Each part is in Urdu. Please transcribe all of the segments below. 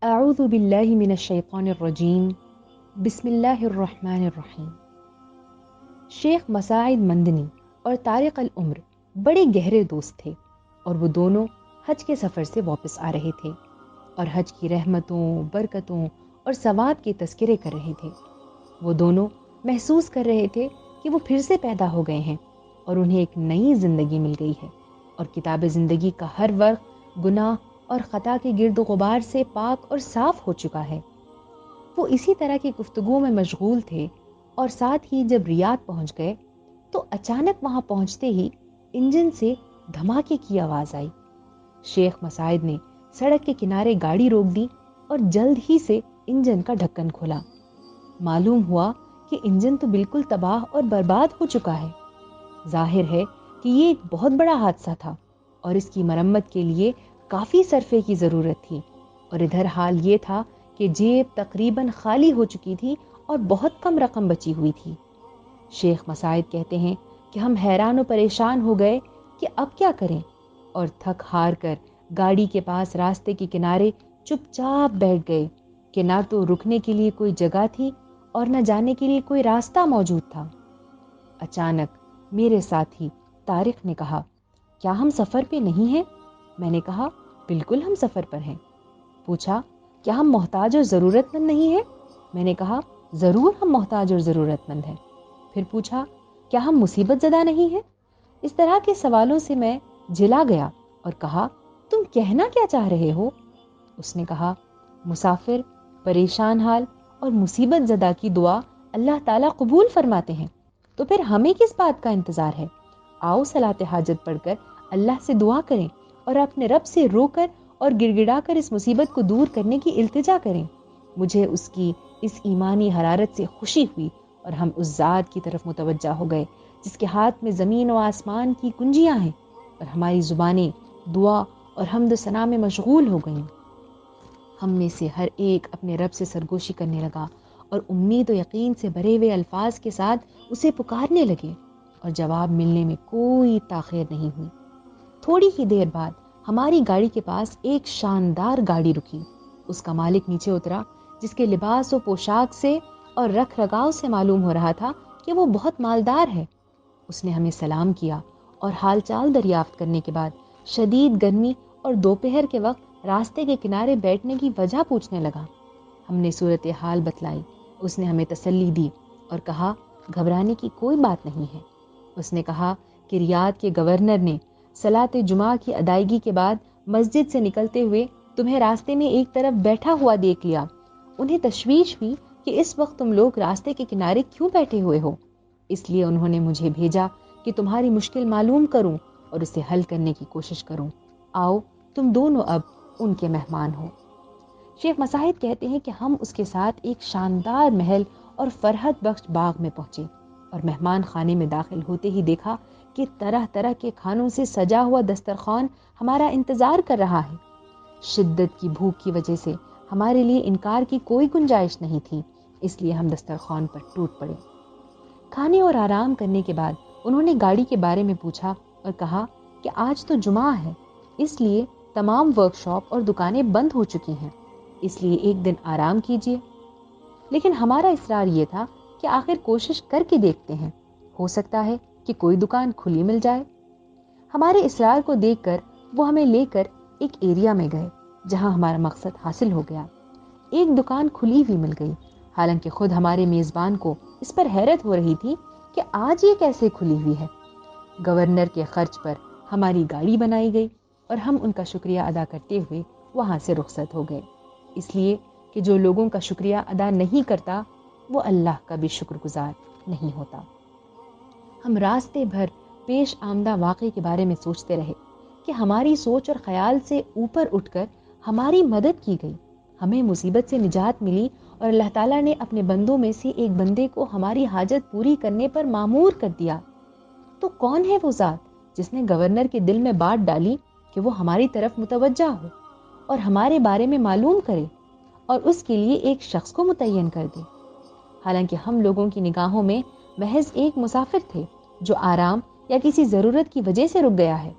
اعوذ باللہ من الشیطان الرجیم بسم اللہ الرحمن الرحیم۔ شیخ مساعد مندنی اور طارق العمر بڑے گہرے دوست تھے اور وہ دونوں حج کے سفر سے واپس آ رہے تھے اور حج کی رحمتوں، برکتوں اور ثواب کے تذکرے کر رہے تھے۔ وہ دونوں محسوس کر رہے تھے کہ وہ پھر سے پیدا ہو گئے ہیں اور انہیں ایک نئی زندگی مل گئی ہے اور کتاب زندگی کا ہر ورق گناہ اور خطا کے گرد و غبار سے پاک اور صاف ہو چکا ہے۔ وہ اسی طرح کی گفتگو میں مشغول تھے اور ساتھ ہی جب ریاض پہنچ گئے تو اچانک وہاں پہنچتے ہی انجن سے دھماکے کی آواز آئی۔ شیخ مساعد نے سڑک کے کنارے گاڑی روک دی اور جلد ہی سے انجن کا ڈھکن کھولا۔ معلوم ہوا کہ انجن تو بالکل تباہ اور برباد ہو چکا ہے۔ ظاہر ہے کہ یہ ایک بہت بڑا حادثہ تھا اور اس کی مرمت کے لیے کافی صرفے کی ضرورت تھی، اور ادھر حال یہ تھا کہ جیب تقریباً خالی ہو چکی تھی اور بہت کم رقم بچی ہوئی تھی۔ شیخ مساعد کہتے ہیں کہ ہم حیران و پریشان ہو گئے کہ اب کیا کریں، اور تھک ہار کر گاڑی کے پاس راستے کے کنارے چپ چاپ بیٹھ گئے کہ نہ تو رکنے کے لیے کوئی جگہ تھی اور نہ جانے کے لیے کوئی راستہ موجود تھا۔ اچانک میرے ساتھی طارق نے کہا، کیا ہم سفر پہ نہیں ہیں؟ میں نے کہا، بالکل ہم سفر پر ہیں۔ پوچھا، کیا ہم محتاج اور ضرورت مند نہیں ہیں؟ میں نے کہا، ضرور ہم محتاج اور ضرورت مند ہیں۔ پھر پوچھا، کیا ہم مصیبت زدہ نہیں ہیں؟ اس طرح کے سوالوں سے میں جھلا گیا اور کہا، تم کہنا کیا چاہ رہے ہو؟ اس نے کہا، مسافر، پریشان حال اور مصیبت زدہ کی دعا اللہ تعالیٰ قبول فرماتے ہیں، تو پھر ہمیں کس بات کا انتظار ہے؟ آؤ صلاۃ حاجت پڑھ کر اللہ سے دعا کریں اور اپنے رب سے رو کر اور گڑ گڑا کر اس مصیبت کو دور کرنے کی التجا کریں۔ مجھے اس کی اس ایمانی حرارت سے خوشی ہوئی اور ہم اس ذات کی طرف متوجہ ہو گئے جس کے ہاتھ میں زمین و آسمان کی کنجیاں ہیں، اور ہماری زبانیں دعا اور حمد و ثنا میں مشغول ہو گئیں۔ ہم میں سے ہر ایک اپنے رب سے سرگوشی کرنے لگا اور امید و یقین سے بھرے ہوئے الفاظ کے ساتھ اسے پکارنے لگے، اور جواب ملنے میں کوئی تاخیر نہیں ہوئی۔ تھوڑی ہی دیر بعد ہماری گاڑی کے پاس ایک شاندار گاڑی رکی۔ اس کا مالک نیچے اترا، جس کے لباس و پوشاک سے اور رکھ رکھاؤ سے معلوم ہو رہا تھا کہ وہ بہت مالدار ہے۔ اس نے ہمیں سلام کیا اور حال چال دریافت کرنے کے بعد شدید گرمی اور دوپہر کے وقت راستے کے کنارے بیٹھنے کی وجہ پوچھنے لگا۔ ہم نے صورتحال بتلائی۔ اس نے ہمیں تسلی دی اور کہا، گھبرانے کی کوئی بات نہیں ہے۔ اس نے کہا کہ ریاض کے گورنر نے صلاۃ جمعہ کی ادائیگی کے بعد مسجد سے نکلتے ہوئے تمہیں راستے میں ایک طرف بیٹھا ہوا دیکھ لیا۔ انہیں تشویش ہوئی کہ اس وقت تم لوگ راستے کے کنارے کیوں بیٹھے ہوئے ہو، اس لیے انہوں نے مجھے بھیجا کہ تمہاری مشکل معلوم کروں اور اسے حل کرنے کی کوشش کروں۔ آؤ تم دونوں اب ان کے مہمان ہو۔ شیخ مساعد کہتے ہیں کہ ہم اس کے ساتھ ایک شاندار محل اور فرحت بخش باغ میں پہنچے اور مہمان خانے میں داخل ہوتے ہی دیکھا کہ طرح طرح کے کھانوں سے سجا ہوا دسترخوان ہمارا انتظار کر رہا ہے۔ شدت کی بھوک کی وجہ سے ہمارے لیے انکار کی کوئی گنجائش نہیں تھی، اس لیے ہم دسترخوان پر ٹوٹ پڑے۔ کھانے اور آرام کرنے کے بعد انہوں نے گاڑی کے بارے میں پوچھا اور کہا کہ آج تو جمعہ ہے، اس لیے تمام ورک شاپ اور دکانیں بند ہو چکی ہیں، اس لیے ایک دن آرام کیجیے۔ لیکن ہمارا اصرار یہ تھا کہ آخر کوشش کر کے دیکھتے ہیں، ہو سکتا ہے کہ کوئی دکان کھلی مل جائے۔ ہمارے اصرار کو دیکھ کر وہ ہمیں لے کر ایک ایریا میں گئے جہاں ہمارا مقصد حاصل ہو گیا۔ ایک دکان کھلی ہوئی مل گئی، حالانکہ خود ہمارے میزبان کو اس پر حیرت ہو رہی تھی کہ آج یہ کیسے کھلی ہوئی ہے۔ گورنر کے خرچ پر ہماری گاڑی بنائی گئی اور ہم ان کا شکریہ ادا کرتے ہوئے وہاں سے رخصت ہو گئے، اس لیے کہ جو لوگوں کا شکریہ ادا نہیں کرتا وہ اللہ کا بھی شکر گزار نہیں ہوتا۔ ہم راستے بھر پیش آمدہ واقعے کے بارے میں سوچتے رہے کہ ہماری سوچ اور خیال سے اوپر اٹھ کر ہماری مدد کی گئی، ہمیں مصیبت سے نجات ملی اور اللہ تعالیٰ نے اپنے بندوں میں سے ایک بندے کو ہماری حاجت پوری کرنے پر مامور کر دیا۔ تو کون ہے وہ ذات جس نے گورنر کے دل میں بات ڈالی کہ وہ ہماری طرف متوجہ ہو اور ہمارے بارے میں معلوم کرے اور اس کے لیے ایک شخص کو متعین کر دے؟ حالانکہ ہم لوگوں کی نگاہوں میں محض ایک مسافر تھے جو آرام یا کسی ضرورت کی وجہ سے رک گیا ہے،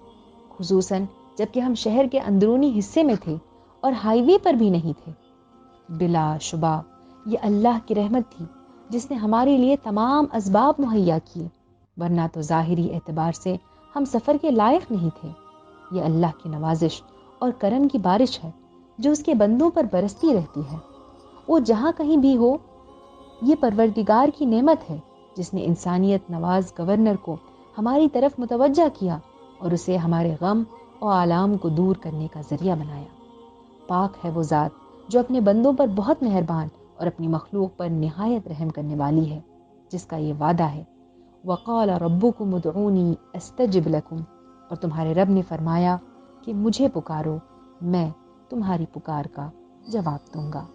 خصوصاً جبکہ ہم شہر کے اندرونی حصے میں تھے اور ہائی وے پر بھی نہیں تھے۔ بلا شبہ یہ اللہ کی رحمت تھی جس نے ہمارے لیے تمام اسباب مہیا کیے، ورنہ تو ظاہری اعتبار سے ہم سفر کے لائق نہیں تھے۔ یہ اللہ کی نوازش اور کرم کی بارش ہے جو اس کے بندوں پر برستی رہتی ہے۔ وہ جہاں کہیں بھی ہو، یہ پروردگار کی نعمت ہے جس نے انسانیت نواز گورنر کو ہماری طرف متوجہ کیا اور اسے ہمارے غم اور آلام کو دور کرنے کا ذریعہ بنایا۔ پاک ہے وہ ذات جو اپنے بندوں پر بہت مہربان اور اپنی مخلوق پر نہایت رحم کرنے والی ہے، جس کا یہ وعدہ ہے وَقَالَ رَبُّكُمُ ادْعُونِي أَسْتَجِبْ لَكُمْ، اور تمہارے رب نے فرمایا کہ مجھے پکارو، میں تمہاری پکار کا جواب دوں گا۔